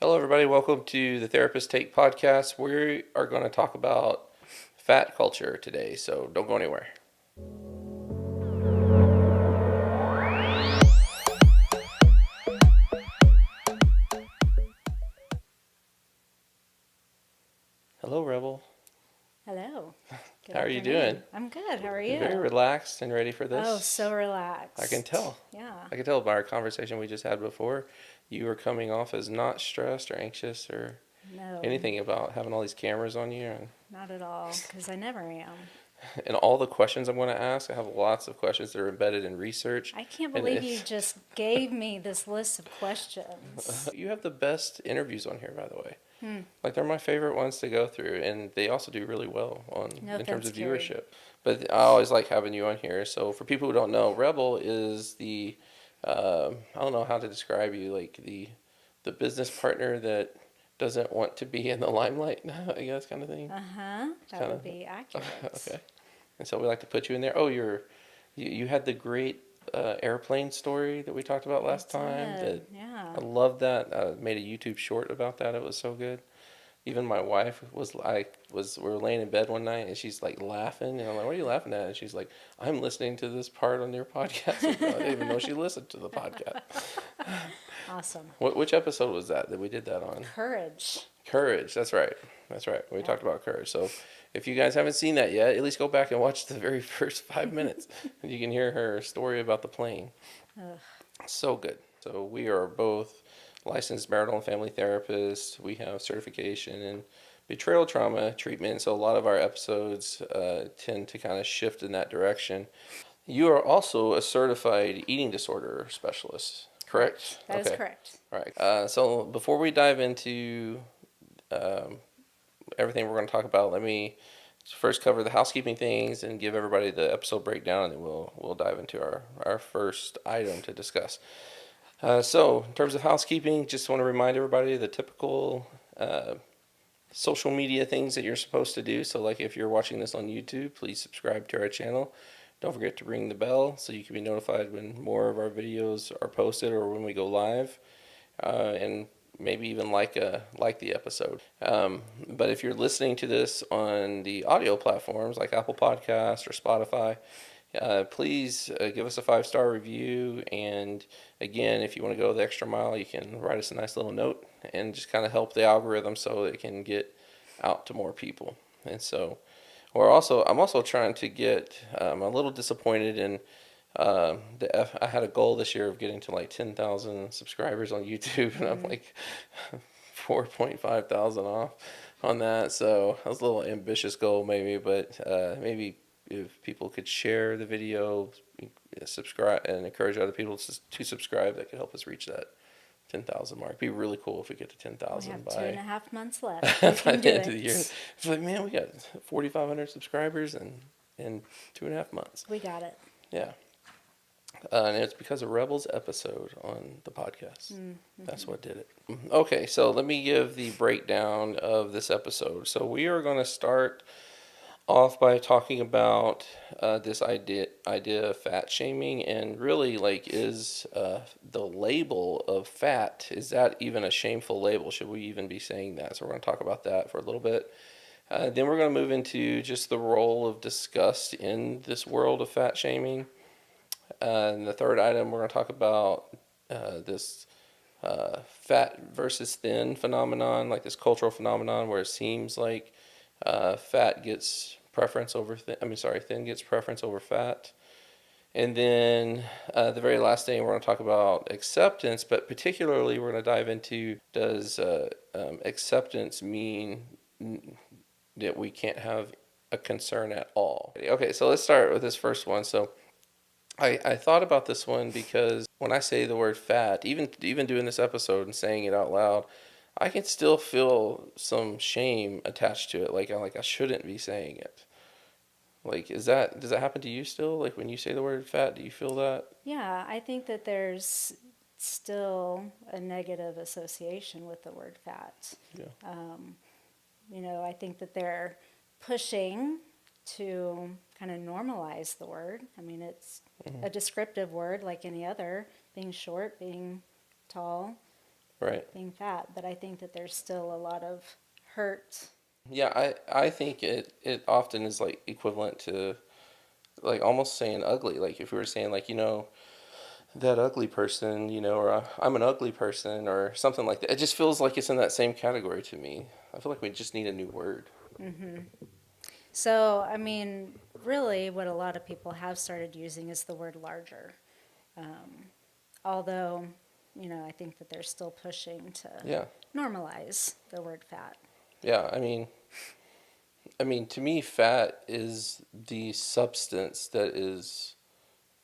Hello, everybody. Welcome to the Therapist Take podcast. We are going to talk about fat culture today, so don't go anywhere. Hello, Rebel. Hello. Good How are you afternoon. doing? I'm good. How are you? Very relaxed and ready for this? Oh, so relaxed. I can tell. Yeah. I can tell by our conversation we just had before. You were coming off as not stressed or anxious or No, anything about having all these cameras on you. not at all, because I never am. And all the questions I'm going to ask, I have lots of questions that are embedded in research. I can't And believe you just gave me this list of questions. You have the best interviews on here, by the way. Hmm. Like they're my favorite ones to go through, and they also do really well No in terms of offense, Carrie. viewership. But I always like having you on here. So for people who don't know, Rebel is the I don't know how to describe you, like the business partner that doesn't want to be in the limelight, I guess, kind of thing. That would be accurate. Okay. And so we like to put you in there. Oh, you had the great airplane story that we talked about last time. Yeah. I love that. I made a YouTube short about that. It was so good. Even my wife we were laying in bed one night and she's like laughing. And I'm like, what are you laughing at? And she's like, I'm listening to this part on your podcast. I didn't even know she listened to the podcast. Awesome. Which episode was that we did that on? Courage. Courage. That's right. We talked about courage. So if you guys haven't seen that yet, at least go back and watch the very first 5 minutes. And you can hear her story about the plane. Ugh. So good. So we are both licensed marital and family therapists. We have certification in betrayal trauma treatment. So a lot of our episodes tend to kind of shift in that direction. You are also a certified eating disorder specialist, correct? That is correct. All right. So before we dive into everything we're going to talk about, let me first cover the housekeeping things and give everybody the episode breakdown, and then we'll dive into our first item to discuss. So in terms of housekeeping, just want to remind everybody the typical social media things that you're supposed to do. So like if you're watching this on YouTube, please subscribe to our channel. Don't forget to ring the bell so you can be notified when more of our videos are posted or when we go live. And maybe even like the episode. But if you're listening to this on the audio platforms like Apple Podcasts or Spotify, please give us a 5-star review. And again, if you want to go the extra mile, you can write us a nice little note and just kind of help the algorithm so it can get out to more people. And so I'm also trying to get, I'm a little disappointed in I had a goal this year of getting to like 10,000 subscribers on YouTube, and I'm like 4.5 thousand off on that. So that was a little ambitious goal maybe, but maybe if people could share the video, subscribe, and encourage other people to subscribe, that could help us reach that 10,000 mark. It'd be really cool if we get to 10,000 We have 2.5 months left. by the end of the year. It's like, man, we got 4,500 subscribers in 2.5 months. We got it. Yeah. And it's because of Rebel's episode on the podcast. Mm-hmm. That's what did it. Okay, so let me give the breakdown of this episode. So we are going to start off by talking about this idea of fat shaming, and really, like, is the label of fat, is that even a shameful label? Should we even be saying that? So we're going to talk about that for a little bit. Then we're going to move into just the role of disgust in this world of fat shaming. And the third item, we're going to talk about this fat versus thin phenomenon, like this cultural phenomenon where it seems like thin gets preference over fat. And then the very last thing, we're going to talk about acceptance, but particularly we're going to dive into, does acceptance mean that we can't have a concern at all? Okay, so let's start with this first one. So I thought about this one because when I say the word fat, even doing this episode and saying it out loud, I can still feel some shame attached to it. Like I shouldn't be saying it. Like, does that happen to you still? Like when you say the word fat, do you feel that? Yeah, I think that there's still a negative association with the word fat. Yeah. I think that they're pushing to kind of normalize the word. I mean, it's a descriptive word like any other, being short, being tall. Right. being fat, but I think that there's still a lot of hurt. Yeah, I think it often is like equivalent to like almost saying ugly. Like if we were saying like, that ugly person, or I'm an ugly person or something like that. It just feels like it's in that same category to me. I feel like we just need a new word. So, I mean, really, what a lot of people have started using is the word larger. Although, I think that they're still pushing to Yeah. normalize the word fat. Yeah, I mean to me fat is the substance that is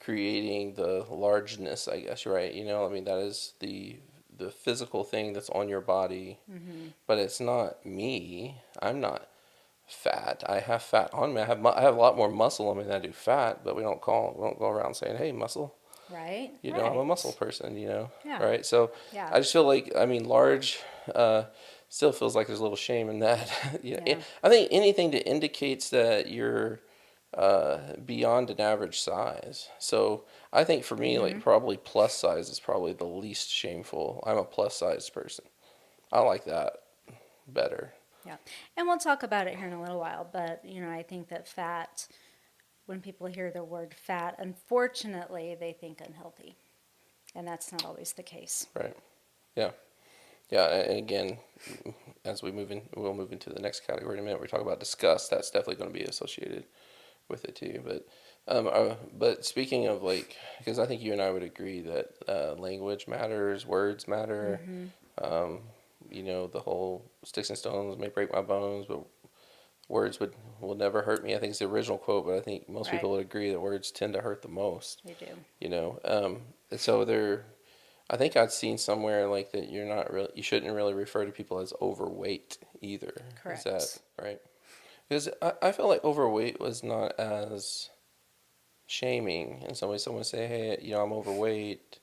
creating the largeness, I guess, right? That is the physical thing that's on your body, but it's not me. I'm not fat. I have fat on me. I have a lot more muscle on me than I do fat, but we don't go around saying, "Hey, muscle." Right? I'm a muscle Right. person. Yeah. Right? So Yeah. I just feel like, large uh, still feels like there's a little shame in that. Yeah. I think anything that indicates that you're beyond an average size. So I think for me, like probably plus size is probably the least shameful. I'm a plus size person. I like that better. Yeah. And we'll talk about it here in a little while, but, I think that fat, when people hear the word fat, unfortunately, they think unhealthy. And that's not always the case. Right. Yeah. Yeah. And again, as we'll move into the next category in a minute. We talk about disgust. That's definitely going to be associated with it too. But speaking of like, because I think you and I would agree that language matters, words matter. Um, the whole sticks and stones may break my bones, but words will never hurt me. I think it's the original quote, but I think most Right. people would agree that words tend to hurt the most. They do. And so I think I'd seen somewhere like that you shouldn't really refer to people as overweight either. Is that Correct. right? Because I felt like overweight was not as shaming in some way. Someone say, "Hey, I'm overweight."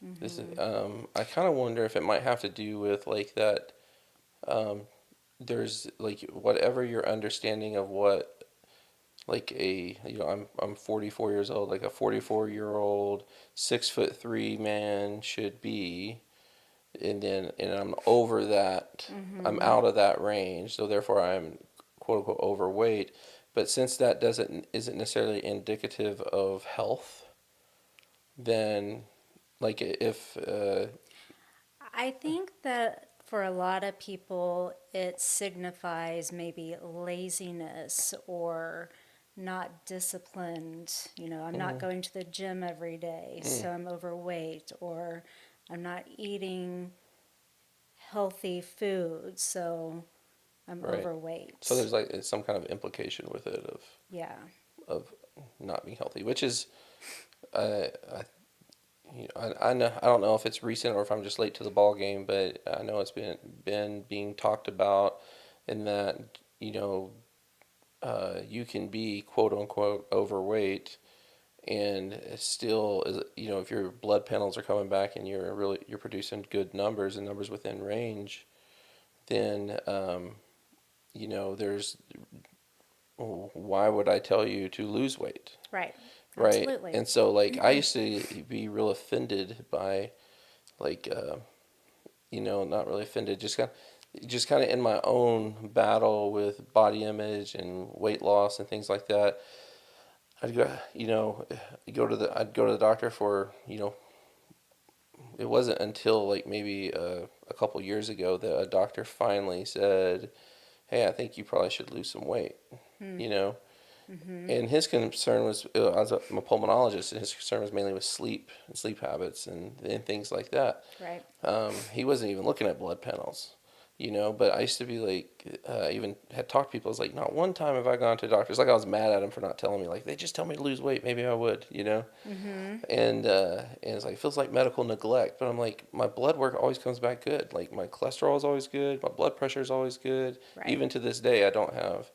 This is. I kind of wonder if it might have to do with like that. Um, there's like whatever your understanding of what like I'm 44 years old, like a 44-year-old 6'3" man should be, and I'm over that. I'm out of that range, so therefore I'm quote unquote overweight. But since that isn't necessarily indicative of health, then like if I think that for a lot of people, it signifies maybe laziness or not disciplined. I'm not mm, going to the gym every day, mm, so I'm overweight, or I'm not eating healthy food, so I'm right, so overweight. there's like some kind of implication with it Yeah. of not being healthy, which is I I know I don't know if it's recent or if I'm just late to the ball game, but I know it's been being talked about in that you can be quote unquote overweight and it still is if your blood panels are coming back and you're producing good numbers and numbers within range, then there's why would I tell you to lose weight, Right. right? Absolutely. And so like I used to be real offended by like not really offended, just kind of in my own battle with body image and weight loss and things like that. I'd go, I'd go to the doctor for, it wasn't until like maybe a couple years ago that a doctor finally said, "Hey, I think you probably should lose some weight," you know. And his concern was, I'm a pulmonologist, and his concern was mainly with sleep and sleep habits and things like that. Right. He wasn't even looking at blood panels, But I used to be like, even had talked to people. I was like, not one time have I gone to doctors. Like I was mad at him for not telling me. Like they just tell me to lose weight. Maybe I would. And it's like it feels like medical neglect. But I'm like, my blood work always comes back good. Like my cholesterol is always good. My blood pressure is always good. Right. Even to this day, I don't have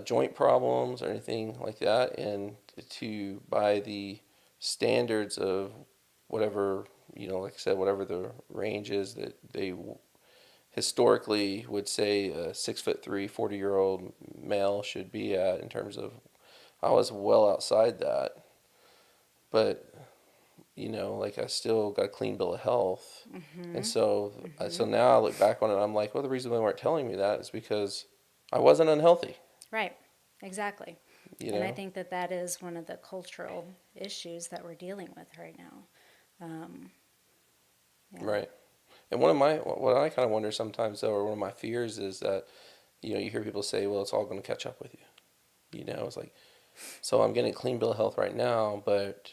joint problems or anything like that. And by the standards of whatever like I said, whatever the range is that they historically would say a 6'3", 40-year-old male should be at in terms of, I was well outside that. But like I still got a clean bill of health. And Mm-hmm. so Mm-hmm. now I look back on it, I'm like, well, the reason they weren't telling me that is because I wasn't unhealthy, Right. Exactly. you And I know? think that that is one of the cultural issues that we're dealing with right now. Yeah. Right. And what I kind of wonder sometimes, though, or one of my fears is that, you hear people say, well, it's all going to catch up with you. It's like, so I'm getting a clean bill of health right now, but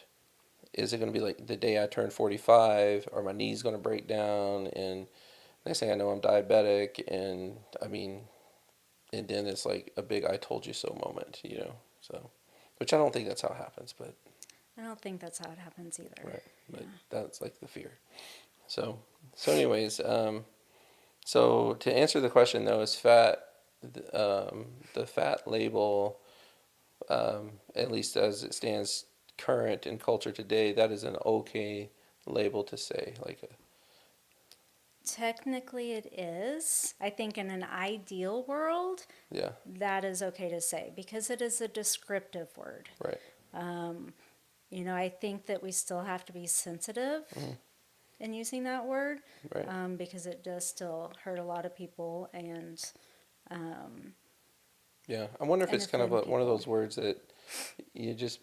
is it going to be like the day I turn 45, or my knee's going to break down, and next thing I know, I'm diabetic, and I mean, and then it's like a big "I told you so" moment. So, which I don't think that's how it happens, but I don't think that's how it happens either. right, Yeah. but that's like the fear. So, anyways, so to answer the question though, is the fat label, at least as it stands current in culture today, that is an okay label to say, like a, Technically, it is. I think in an ideal world, yeah, that is okay to say because it is a descriptive word. right, I think that we still have to be sensitive mhm, in using that word right, because it does still hurt a lot of people um, yeah. I wonder if and it's kind of offend one of people. those words that you just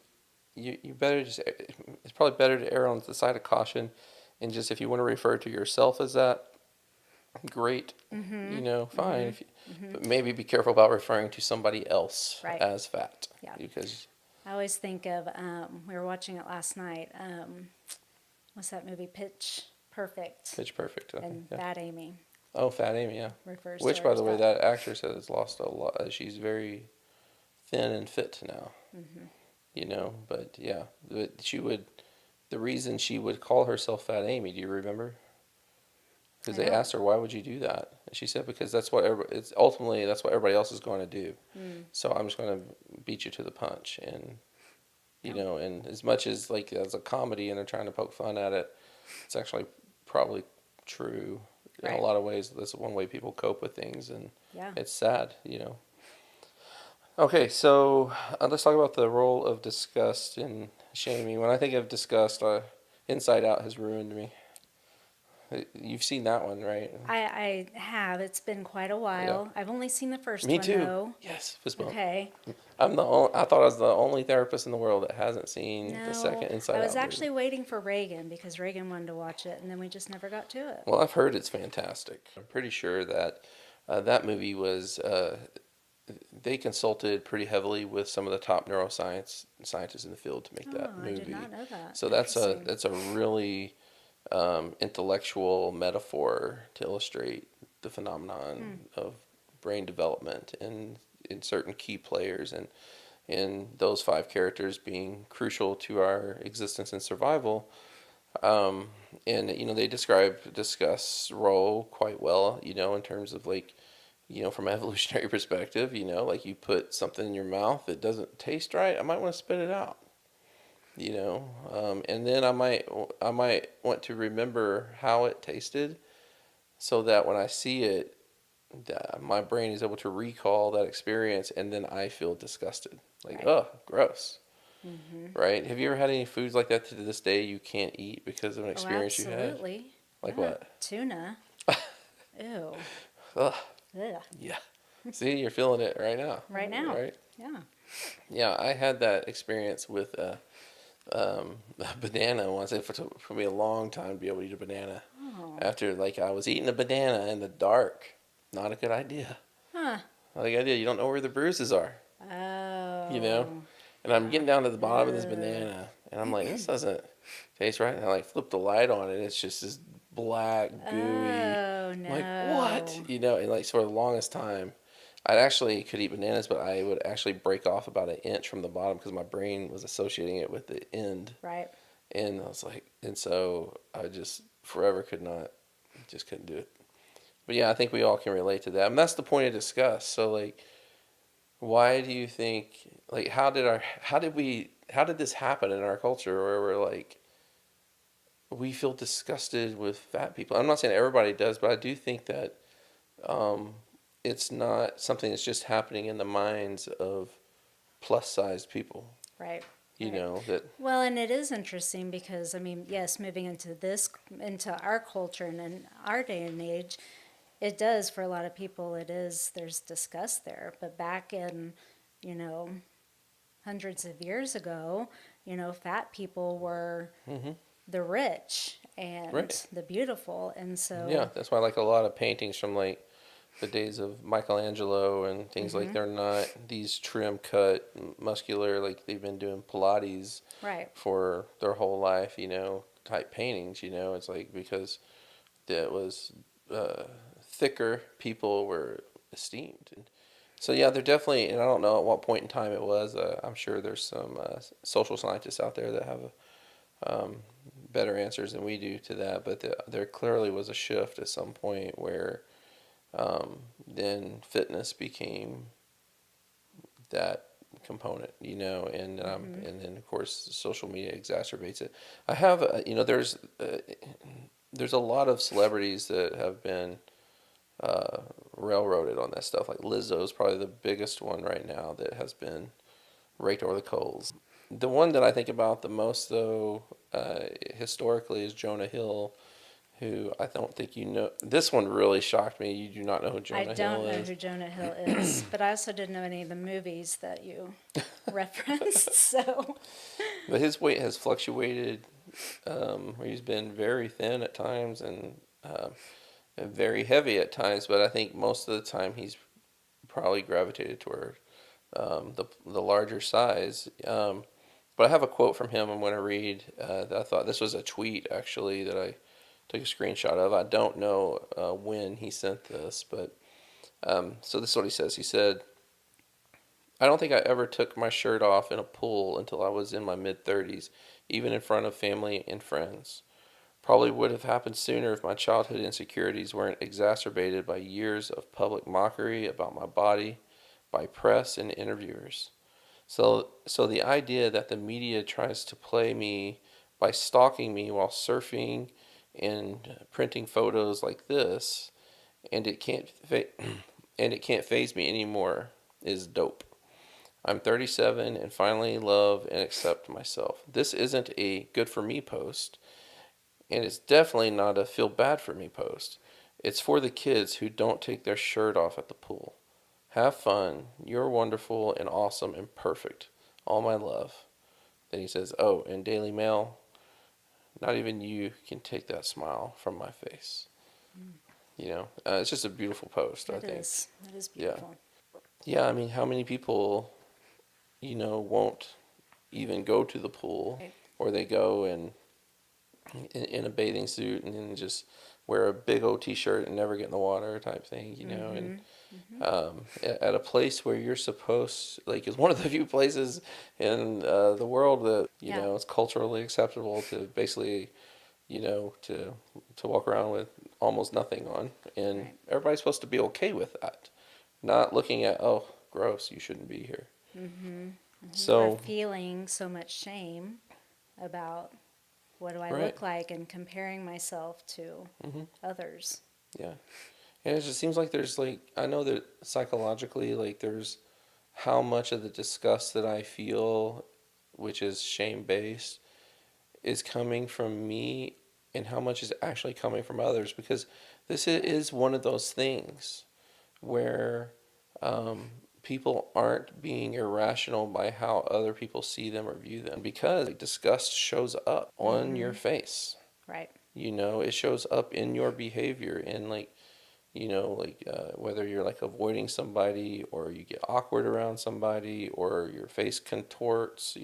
you better just, it's probably better to err on the side of caution, and just if you want to refer to yourself as that, great, Mm-hmm. fine. Mm-hmm. If you, Mm-hmm. but maybe be careful about referring to somebody else Right. as fat, Yeah. because I always think of, we were watching it last night. What's that movie? Pitch Perfect. Pitch Perfect. Okay, And yeah. Fat Amy Oh, Fat Amy, yeah. refers to Which, her by as the way, fat. that actress has lost a lot. She's very thin and fit now. Mm-hmm. But yeah, but she would. The reason she would call herself Fat Amy, do you remember? Because I they don't. asked her, "Why would you do that?" And she said, "Because that's what it's ultimately that's what everybody else is going to do. Mm. So I'm just going to beat you to the punch." And Yeah. and as much as like as a comedy and they're trying to poke fun at it, it's actually probably true in a Right. lot of ways. That's one way people cope with things, and Yeah. it's sad. Okay, so let's talk about the role of disgust in shaming. When I think of disgust, Inside Out has ruined me. You've seen that one, right? I have. It's been quite a Yeah. while. I've only seen the first Me one too. though. Yes, fist bump. Okay. I thought I was the only therapist in the world that hasn't seen the No, second I Inside was Out movie. actually waiting for Reagan because Reagan wanted to watch it, and then we just never got to it. Well, I've heard it's fantastic. I'm pretty sure that that movie was. They consulted pretty heavily with some of the top neuroscience scientists in the field to make Oh, that I did movie. not know that. So Interesting. that's a really intellectual metaphor to illustrate the Hmm. phenomenon of brain development and in certain key players, and those five characters being crucial to our existence and survival. Um, and they describe Disgust's role quite well. In terms of like, from an evolutionary perspective, like you put something in your mouth that doesn't taste right, I might want to spit it out. And then I might want to remember how it tasted, so that when I see it, that my brain is able to recall that experience, and then I feel disgusted, like, Right. oh, gross. Mm-hmm. Right? Have you ever had any foods like that to this day you can't eat because of an Oh, experience you had? absolutely. Like Yeah. what? Tuna. Ew. Ugh, Ugh. yeah. See, you're feeling it right now, Right now. right? Yeah. Yeah, I had that experience with a banana once. It took for me a long time to be able to eat a banana. Oh. After, like, I was eating a banana in the dark. Not a good idea. Huh. Not a good idea. You don't know where the bruises are, you know? Oh. And I'm Yeah. getting down to the bottom of this Ugh. banana, and I'm like, this doesn't taste right. And I like flip the light on it, and it's just this black, gooey. Oh I'm like, what? no. And like for the longest time, I actually could eat bananas, but I would actually break off about an inch from the bottom because my brain was associating it with the end. Right. And I was like, and so I just forever could not, just couldn't do it. But yeah, I think we all can relate to that. And that's the point of disgust. So like, why do you think, like, how did this happen in our culture where we're like, we feel disgusted with fat people? I'm not saying everybody does, but I do think that um, it's not something that's just happening in the minds of plus sized people. Right. you Right. know, that, Well, and it is interesting because, I mean, yes, moving into our culture and in our day and age, it does for a lot of people, there's disgust there. But back in, you know, hundreds of years ago, fat people were hmm the rich and right. the beautiful. And Yeah, so, that's why I like a lot of paintings from like the days of Michelangelo and things like hmm they're not these trim cut, muscular, like they've been doing Pilates right, for their whole life, type paintings, it's like because that was uh, thicker people were esteemed. And so yeah, they're definitely, and I don't know at what point in time it was. I'm sure there's some social scientists out there that have um, better answers than we do to that. But there clearly was a shift at some point where then fitness became that component, hmm and then of course social media exacerbates it. I have, there's a lot of celebrities that have been uh, railroaded on that stuff. Like Lizzo's probably the biggest one right now that has been raked over the coals. The one that I think about the most, though, historically, is Jonah Hill, who I don't think you know. This one really shocked me. You do not know who I Jonah don't Hill know is. who Jonah Hill is, but I also didn't know any of the movies that you referenced. So, But his weight has fluctuated. He's been very thin at times and very heavy at times. But I think most of the time he's probably gravitated toward the larger size. But I have a quote from him I'm going to read. That I thought this was a tweet actually that I took a screenshot of. I don't know when he sent this, but so this is what he says. He said, "I don't think I ever took my shirt off in a pool until I was in my mid 30s, even in front of family and friends. Probably would have happened sooner if my childhood insecurities weren't exacerbated by years of public mockery about my body by press and interviewers. So the idea that the media tries to play me by stalking me while surfing and printing photos like this, and it can't and it can't phase me anymore is dope. I'm 37 and finally love and accept myself. This isn't a good for me post, and it's definitely not a feel bad for me post. It's for the kids who don't take their shirt off at the pool. Have fun. You're wonderful and awesome and perfect. All my love." Then he says, "Oh, and Daily Mail, not even you can take that smile from my face." It's just a beautiful post, I think. that is Yeah. beautiful. Yeah, I mean, how many people, won't even go to the pool, Right. or they go and in a bathing suit and then just wear a big old t-shirt and never get in the water type thing, and Mm-hmm. Mm-hmm. at a place where you're supposed, like, it's one of the few places in the world that Yeah. it's culturally acceptable to basically to walk around with almost nothing on, and Right. everybody's supposed to be okay with that, not looking at, oh, gross, you shouldn't be here. Mm-hmm. Mm-hmm. Or So feeling so much shame about what do I right. look like and comparing myself to hmm others. yeah, and it just seems like there's, like, I know that psychologically, like, there's how much of the disgust that I feel, which is shame based, is coming from me and how much is actually coming from others, because this is one of those things where um, people aren't being irrational by how other people see them or view them, because like, disgust shows up on your Mm-hmm. face. Right. It shows up in your behavior, and like, whether you're like avoiding somebody or you get awkward around somebody or your face contorts,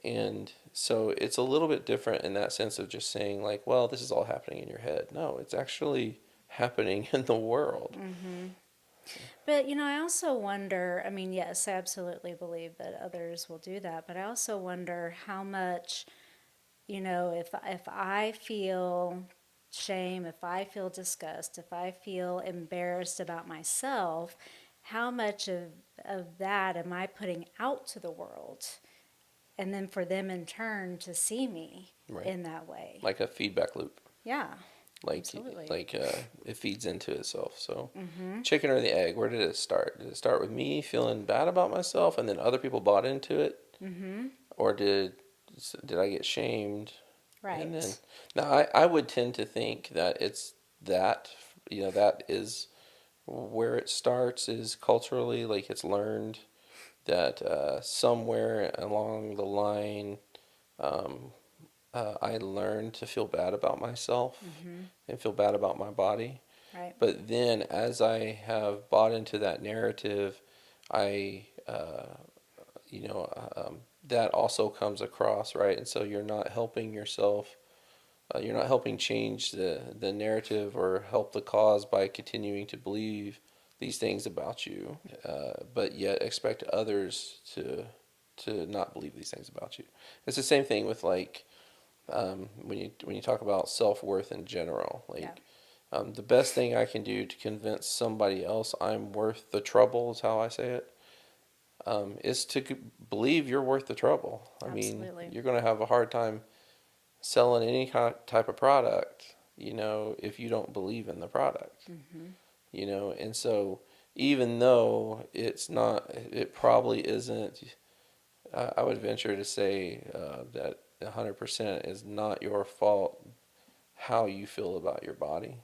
and so it's a little bit different in that sense of just saying like, well, this is all happening in your head. No, it's actually happening in the world. Mm-hmm. But I also wonder. I mean, yes, I absolutely believe that others will do that. But I also wonder how much, if I feel shame, if I feel disgust, if I feel embarrassed about myself, how much of that am I putting out to the world? And then for them in turn to see me Right. in that way. Like a feedback loop. Yeah, Like absolutely. like it feeds into itself. So Mm-hmm. chicken or the egg, where did it start? Did it start with me feeling bad about myself and then other people bought into it? Mm-hmm. or did I get shamed? And then Right. now I would tend to think that it's that, that is where it starts, is culturally, like it's learned that somewhere along the line, um, I learned to feel bad about myself Mm-hmm. and feel bad about my body. Right. But then as I have bought into that narrative, I, that also comes across, right? And so you're not helping yourself. You're not helping change the narrative or help the cause by continuing to believe these things about you, but yet expect others to not believe these things about you. It's the same thing with like when you talk about self worth in general. Yeah. Like the best thing I can do to convince somebody else I'm worth the trouble is how I say it. Is to believe you're worth the trouble. I mean, Absolutely. you're going to have a hard time selling any type of product, if you don't believe in the product, Mm-hmm. and so even though it probably isn't, I would venture to say that 100% is not your fault how you feel about your body.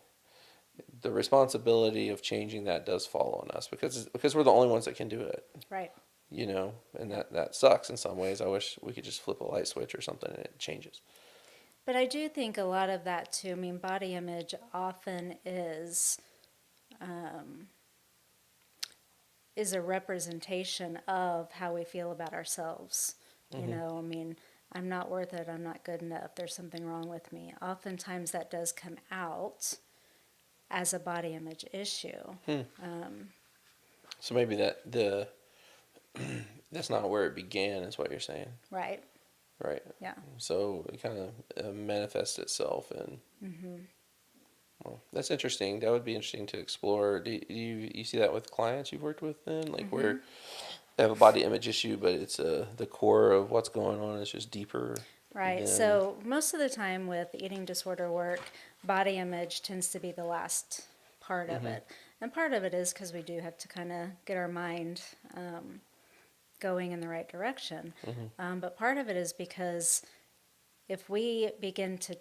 The responsibility of changing that does fall on us because we're the only ones that can do it, Right. and Yep. that sucks in some ways. I wish we could just flip a light switch or something and it changes. But I do think a lot of that too. I mean, body image often um, is a representation of how we feel about ourselves. Hmm. I mean, I'm not worth it. I'm not good enough. There's something wrong with me. Oftentimes that does come out as a body image issue. Hmm. Um, So maybe that's not where it began, is what you're saying, right. right? Yeah. So it kind of manifests itself, and Mm-hmm. well, that's interesting. That would be interesting to explore. Do you see that with clients you've worked with then, like Mm-hmm. where they have a body image issue, but it's the core of what's going on is just deeper Right. than. So most of the time with eating disorder work, body image tends to be the last part of Hmm. it. And part of it is because we do have to kind of get our mind going in the right direction. Hmm. But part of it is because if we begin to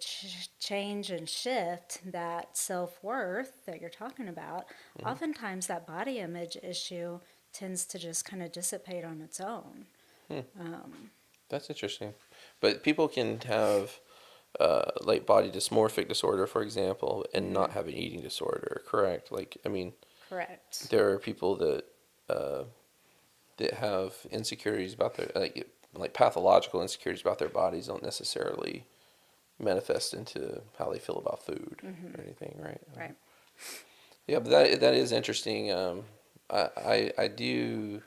change and shift that self worth that you're talking about, Hmm. oftentimes that body image issue tends to just kind of dissipate on its own. Hmm. Um, That's interesting. But people can have like body dysmorphic disorder, for example, and mm-hmm. not have an eating disorder, correct? Like, I mean, Correct. there are people uh, that have insecurities about their like pathological insecurities about their bodies don't necessarily manifest into how they feel about food Mm-hmm. or anything, right? Right. Yeah, but that is interesting. I do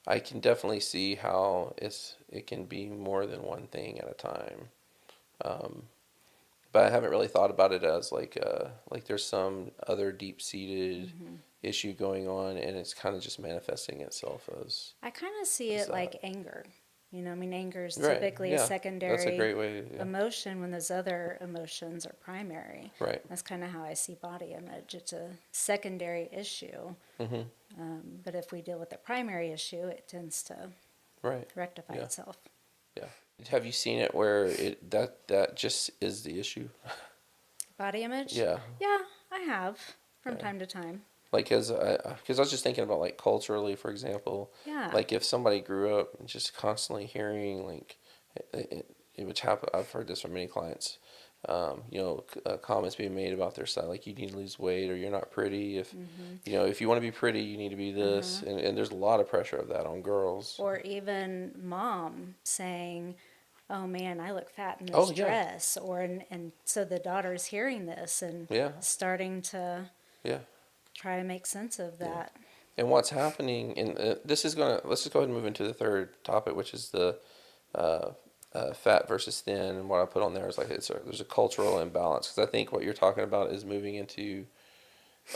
I can definitely see how it can be more than one thing at a time. Um, but I haven't really thought about it as like there's some other deep seated Mm-hmm. issue going on, and it's kind of just manifesting itself I kind of see as it that. like anger. I mean, anger is Right. typically a Yeah. That's a secondary great way. Yeah. emotion when those other emotions are primary. Right. That's kind of how I see body image. It's a secondary issue. Mm-hmm. But if we deal with the primary issue, it tends to Right. rectify Yeah. itself. Yeah. Have you seen it where that just is the issue? Body image? Yeah. Yeah, I have from Yeah. time to time. Like, cause I was just thinking about like culturally, for example, Yeah. like if somebody grew up just constantly hearing like, which happen, I've heard this from many clients, comments being made about their side, like you need to lose weight or you're not pretty. Mm-hmm. If you want to be pretty, you need to be this, Uh-huh. and there's a lot of pressure of that on girls. Or even mom saying, oh man, I look fat in this Oh yeah, dress. And so the daughter's hearing this and yeah, starting to yeah, try to make sense of yeah. that. And what's happening, and let's just go ahead and move into the third topic, which is the uh, fat versus thin. And what I put on there is like there's a cultural imbalance, because I think what you're talking about is moving into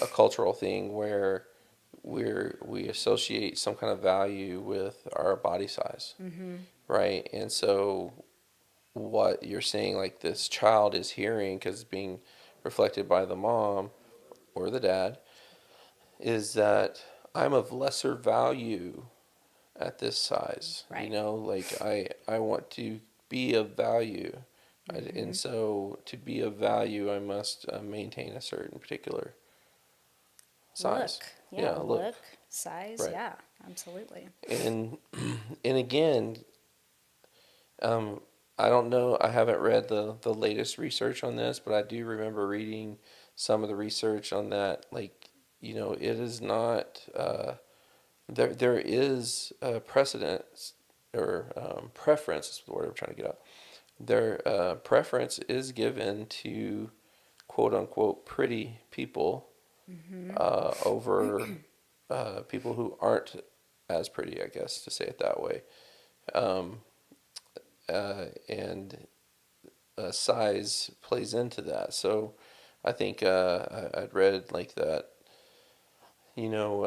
a cultural thing where we associate some kind of value with our body size, Mm-hmm. right? And so what you're saying, like this child is hearing because it's being reflected by the mom or the dad, is that I'm of lesser value at this size. You Right. know, like I want to be of value. And Mm-hmm. so to be of value, I must maintain a certain particular size. Look. Yeah. Yeah, look. Look. Size. Right. Yeah. Absolutely. And and again, um, I don't know. I haven't read the latest research on this, but I do remember reading some of the research on that. Like, you know, it is not there is precedence or preference is the word I'm trying to get at. Their preference is given to quote unquote pretty people Mm-hmm. over people who aren't as pretty, I guess, to say it that way. Um, and size plays into that. So I think I'd read like that, you know,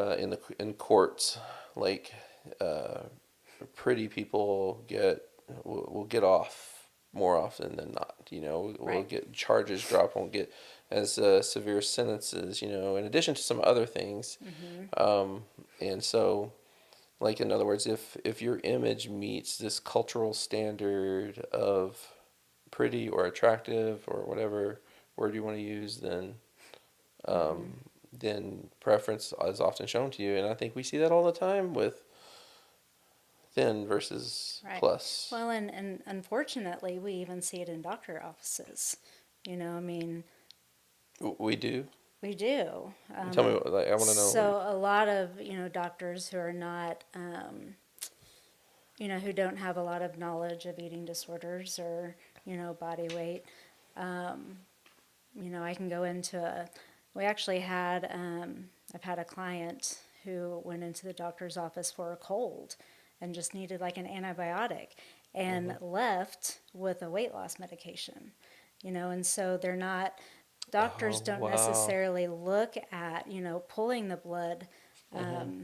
in courts, like uh, pretty people will get off more often than not. You know, will Right. get charges dropped, won't get as severe sentences. You know, in addition to some other things. Mm-hmm. Um, and so, like in other words, if your image meets this cultural standard of pretty or attractive or whatever word you want to use, Mm-hmm. um, then preference is often shown to you. And I think we see that all the time with thin versus Right. plus. Well, and unfortunately, we even see it in doctor offices. You know, I mean, We do. we do. Tell me, like, I want to know. So a lot of doctors who are not, who don't have a lot of knowledge of eating disorders or body weight. I can go into a. We actually had. I've had a client who went into the doctor's office for a cold, and just needed like an antibiotic, and Mm-hmm. left with a weight loss medication. And so they're not. Doctors Oh don't wow. necessarily look at pulling the Mm-hmm.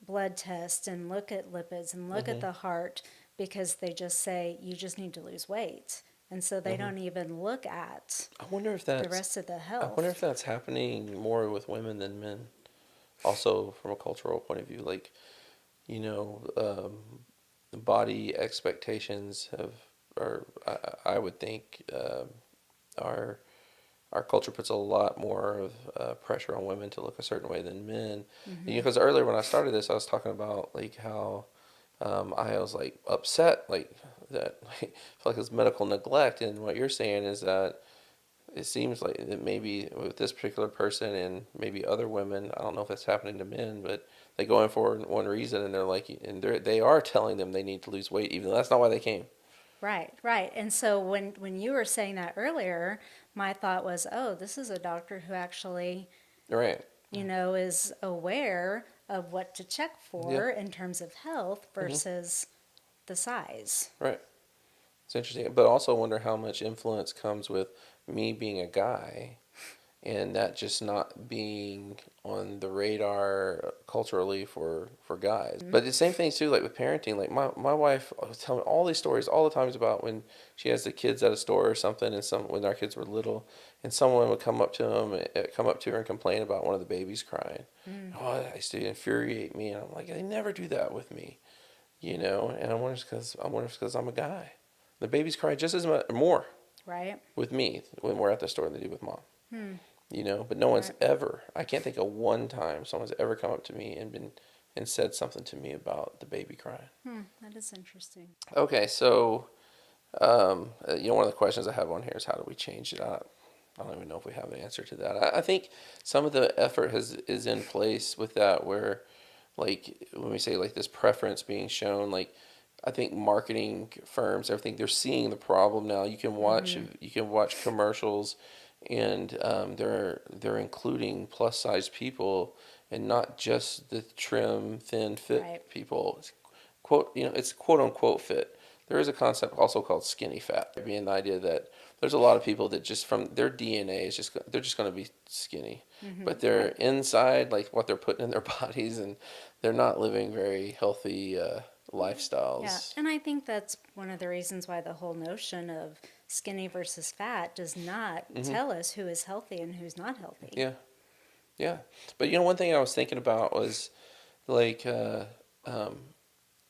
blood test and look at lipids and look at Mm-hmm. the heart, because they just say you just need to lose weight, and so they Mm-hmm. don't even look at I wonder if the that's. rest of the I wonder health. if that's happening more with women than men. Also, from a cultural point of view, like you know, body expectations have, or I would think, our our culture puts a lot more of pressure on women to look a certain way than men. You know, Mm-hmm. because earlier when I started this, I was talking about like how I was like upset, like that, like, I feel like it's medical neglect. And what you're saying is that it seems like that maybe with this particular person and maybe other women, I don't know if it's happening to men, but they go in for one reason and they're like, and they are telling them they need to lose weight, even though that's not why they came. Right, right. And so when you were saying that earlier, my thought was, oh, this is a doctor who actually Right. is aware of what to check Yeah. for in terms of health Hmm. versus the size. Right. It's interesting, but also wonder how much influence comes with me being a guy and that just not being on the radar culturally for guys. Mm-hmm. But the same thing too, like with parenting. Like my wife will tell me all these stories all the times about when she has the kids at a store or something, and some when our kids were little, and someone would come up to her and complain about one of the babies crying. Mm, Oh, that used to infuriate me, and I'm like, they never do that with me, you know. And I wonder if it's because I'm a guy. The babies cry just as much, more right? with me when we're at the store than they do with mom, Hmm. you know. But no one's Right. ever, I can't think of one time someone's ever come up to me and said something to me about the baby crying. Hmm. That is interesting. Okay, so you know, one of the questions I have on here is how do we change it? I don't even know if we have an answer to that. I think some of the effort is in place with that, where like when we say like this preference being shown, like I think marketing firms, everything, they're seeing the problem now. Mm-hmm. You can watch commercials, and they're including plus size people and not just the trim, thin, Right. fit people. It's quote, you know, it's quote unquote fit. There is a concept also called skinny fat, being the idea that there's a lot of people that just from their DNA is just they're just going to be skinny, Mm-hmm. but they're Right. inside like what they're putting in their bodies, and they're not living very healthy Yeah, lifestyles. and I think that's one of the reasons why the whole notion of skinny versus fat does not Hmm. tell us who is healthy and who's not healthy. Yeah, yeah. But you know, one thing I was thinking about was like um,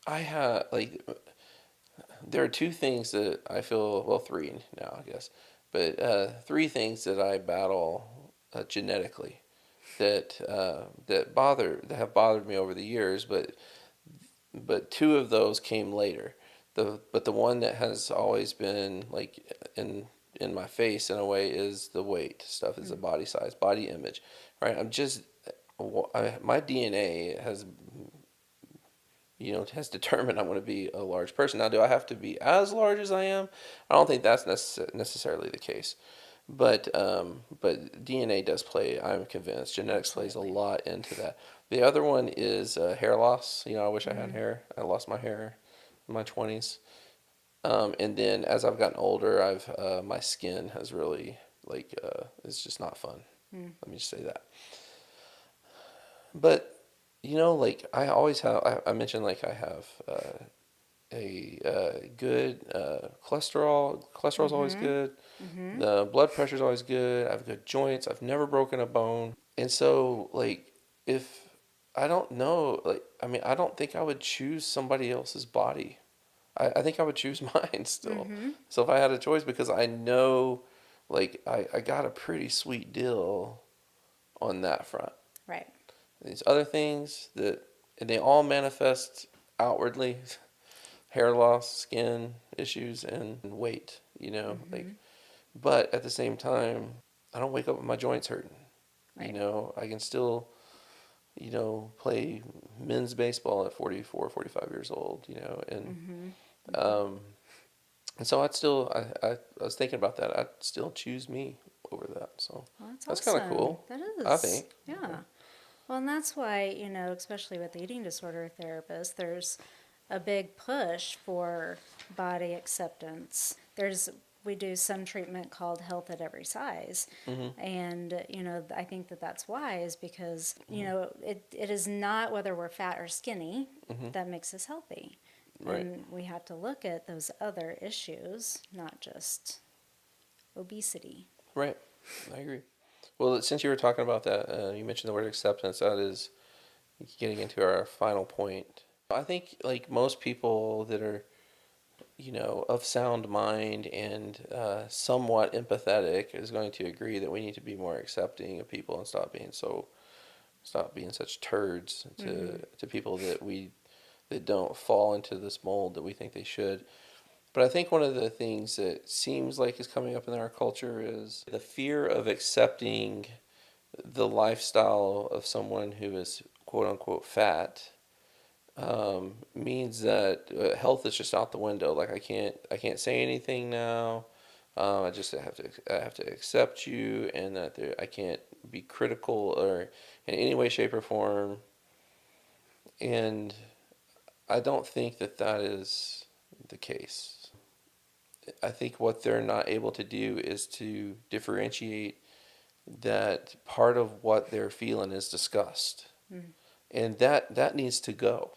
I have like there are two things that I feel, well, three now, I guess, but three things that I battle genetically that have bothered me over the years, but two of those came later. The one that has always been like in my face in a way is the weight stuff, is the body size, body image, right? My DNA has determined I want to be a large person. Now, do I have to be as large as I am? I don't think that's necessarily the case. But DNA does play. I'm convinced genetics plays a Absolutely. lot into that. The other one is hair loss. I wish I had Mm-hmm. hair. I lost my hair in my 20s. And then as I've gotten older, I've my skin has really it's just not fun. Mm. Let me just say that. But like I always have. I mentioned like I have a good cholesterol. Cholesterol's always Mm-hmm. good. Mm-hmm. The blood pressure's always good. I have good joints. I've never broken a bone. And so, like, if I don't know, like, I mean, I don't think I would choose somebody else's body. I think I would choose mine still. Mm-hmm. So if I had a choice, because I know, like, I got a pretty sweet deal on that front. Right. These other things and they all manifest outwardly hair loss, skin issues, and weight, Mm-hmm. but at the same time, I don't wake up with my joints hurting. Right. I can still, play men's baseball at 44, 45 years old, Mm-hmm. Mm-hmm. um, and so I was thinking about that. I'd still choose me over that. So Well, that's that's kind of awesome. cool, That I is. think. Yeah. Well, and that's why, especially with eating disorder therapists, there's a big push for body acceptance. We do some treatment called health at every size. Mm-hmm. And, I think that that's wise because, it is not whether we're fat or skinny Mm-hmm. that makes us healthy. Right. And we have to look at those other issues, not just obesity. Right. I agree. Well, since you were talking about that, you mentioned the word acceptance. That is getting into our final point. I think like most people that are of sound mind and somewhat empathetic is going to agree that we need to be more accepting of people and stop being such turds Mm-hmm. to people that don't fall into this mold that we think they should. But I think one of the things that seems like is coming up in our culture is the fear of accepting the lifestyle of someone who is quote unquote fat, means that health is just out the window. Like I can't say anything now. I have to accept you, and that I can't be critical or in any way, shape, or form. And I don't think that is the case. I think what they're not able to do is to differentiate that part of what they're feeling is disgust, Mm-hmm. and that needs to go.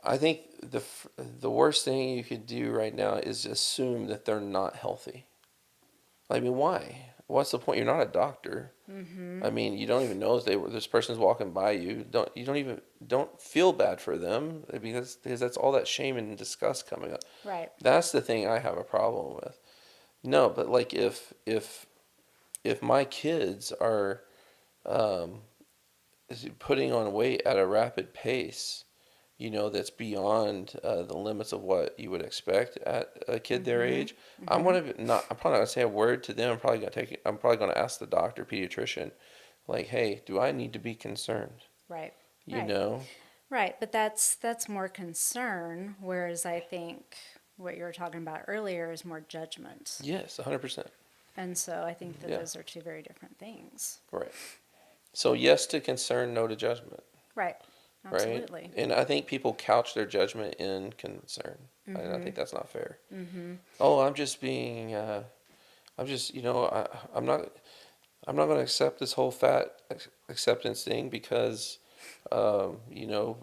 I think the worst thing you could do right now is assume that they're not healthy. I mean, why? What's the point? You're not a doctor. Mm-hmm. I mean, you don't even know if this person's walking by you. Don't feel bad for them because that's all that shame and disgust coming up. Right. That's the thing I have a problem with. No, but like if my kids are um, putting on weight at a rapid pace, that's beyond the limits of what you would expect at a kid their Mm-hmm. age. Mm-hmm. I'm probably not gonna say a word to them. I'm probably gonna ask the doctor, pediatrician, like, hey, do I need to be concerned? Right. You Right. know? Right. But that's more concern, whereas I think what you were talking about earlier is more judgment. Yes, 100%. And so I think that Yeah, those are two very different things. right. So yes to concern, no to judgment, Right. right? Absolutely. And I think people couch their judgment in concern, and I Mm-hmm. think that's not fair. Mm-hmm. Oh, I'm just being, I'm just, I'm not. I'm not going to accept this whole fat acceptance thing because, um, you know,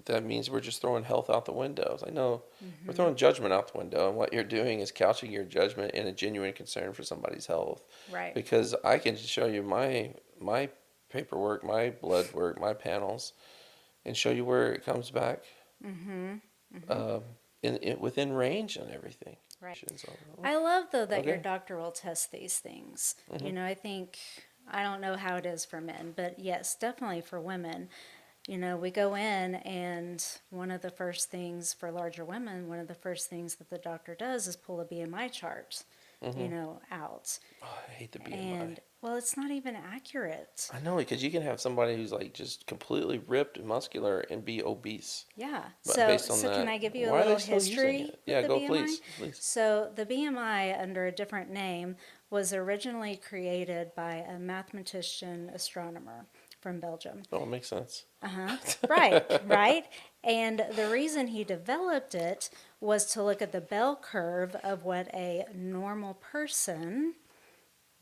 that means we're just throwing health out the window. It's like, no, we're Mm-hmm. throwing judgment out the window. And what you're doing is couching your judgment in a genuine concern for somebody's health. Right. Because I can show you my paperwork, my blood work, my panels, and show you where it comes back Mm-hmm. Mm-hmm. um, in within range and everything. Right. So, I love though that your okay. doctor will test these things. Hmm. I think I don't know how it is for men, but yes, definitely for women. We go in, and one of the first things for larger women, one of the first things that the doctor does is pull a BMI chart, Hmm. out. Oh, I hate the BMI. And, well, it's not even accurate. I know because you can have somebody who's like just completely ripped and muscular and be obese, Yeah. but So, based on so can that, I give you a why are they little still using history it? with Yeah, the go BMI? please, please. So, the BMI, under a different name, was originally created by a mathematician astronomer from Belgium. Oh, it makes sense. Uh-huh. Right, right. And the reason he developed it was to look at the bell curve of what a normal person,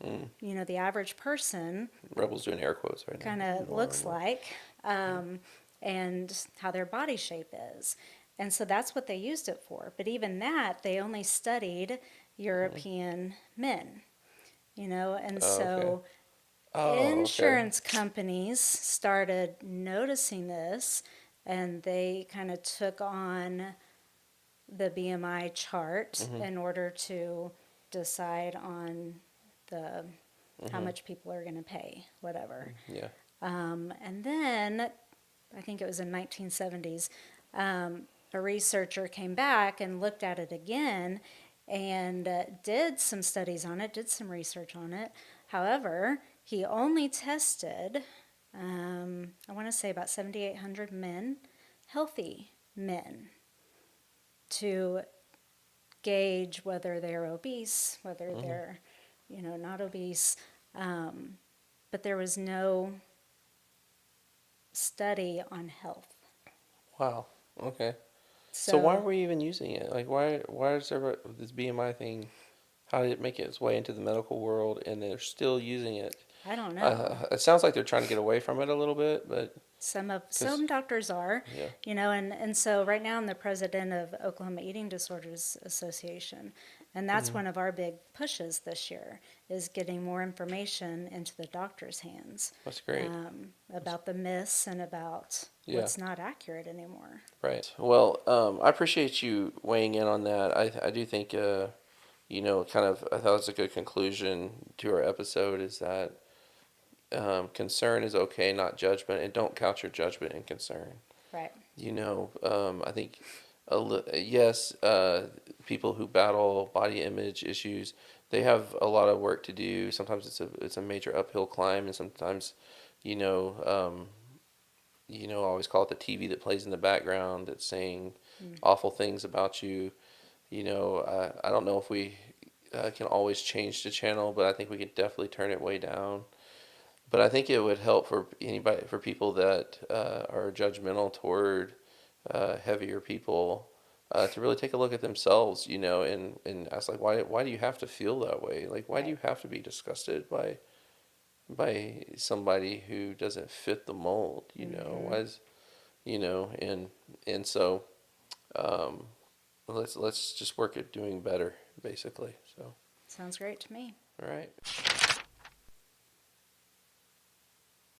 Mm. the average person, Rebels doing air quotes right kind now. of looks Normal. like, and how their body shape is. And so that's what they used it for. But even that, they only studied Mm. European men, and Oh, okay. so Oh, okay. insurance companies started noticing this, and they kind of took on the BMI chart Mhm. in order to decide on the how Mhm. much people are going to pay, whatever. Yeah. And then I think it was in 1970s, a researcher came back and looked at it again and did some studies on it, did some research on it. However, he only tested, I want to say about 7,800 men, healthy men, to gauge whether they're obese, whether Mhm. they're, not obese. But there was no study on health. Wow. Okay. So why are So we even using it? Like, why is there this BMI thing? How did it make its way into the medical world, and they're still using it? I don't know. It sounds like they're trying to get away from it a little bit, but because Some doctors are, yeah. and so right now I'm the president of Oklahoma Eating Disorders Association, and that's Mhm. one of our big pushes this year is getting more information into the doctors' hands, That's great. about the myths and about Yeah. what's not accurate anymore. Right. Well, I appreciate you weighing in on that. I do think kind of I thought it was a good conclusion to our episode is that concern is okay, not judgment, and don't couch your judgment in concern. Right. I think, yes, people who battle body image issues, they have a lot of work to do. Sometimes it's a major uphill climb, and sometimes, you know, um, I always call it the TV that plays in the background that's saying Mm. awful things about you. I don't know if we can always change the channel, but I think we can definitely turn it way down. But I think it would help for people that are judgmental toward heavier people to really take a look at themselves, and ask like, why do you have to feel that way? Like, why do Right. you have to be disgusted by somebody who doesn't fit the mold? Mm-hmm. Why is and so um, let's just work at doing better, basically. So, Sounds great to me. all right.